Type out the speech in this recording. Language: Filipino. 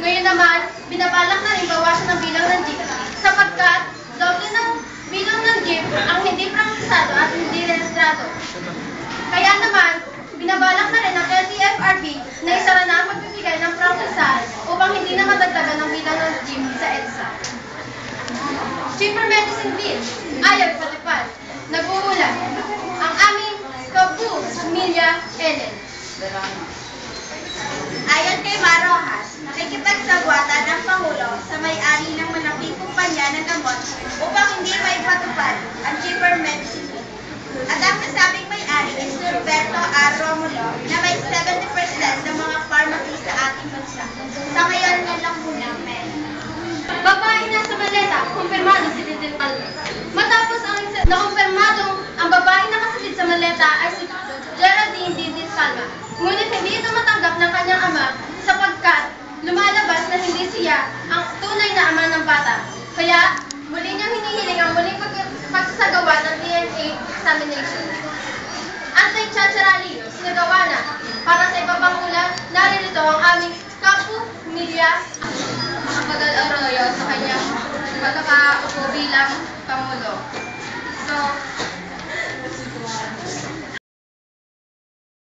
Ngayon naman, binabalak na rin bawasan ang bilang ng jeep sapagkat doble ng bilang ng jeep ang hindi prangkisado at hindi rehistrado. Kaya naman, binabalak na rin ng LTFRB na isara na ang pagbibigay ng prangkisa upang hindi na madagdagan ang bilang ng jeep sa EDSA. Cheaper Medicine Bill, ayaw ipatupad. Nag-uulat ang aming Kapamilya Ellen. Ayon kay Marojas, nakikipagsagwatan ng Pangulo sa may-ari ng malaking kumpanya ng gamot upang hindi maipatupad ang Cheaper Medicine Bill. At ang nasabing may-ari is Roberto R. Romulo na may 70% ng mga pharmacy sa ating bansa. Sa ngayon nga lang muna, Babae na sa maleta, kumpirmado si Didil Palma. Matapos ang nakumpirmadong ang babae na kasilid sa maleta ay si Geraldine Didil Palma. Ngunit hindi ito matanggap ng kanyang ama sapagkat lumalabas na hindi siya ang tunay na ama ng bata. Kaya muli niyang hinihiling ang muling pagsasagawa ng DNA examination. Anti-Chacharali, sinagawa na. Para sa iba pang ulat, naririto ang aming Kapamilya. Makapagal Arroyo sa kanya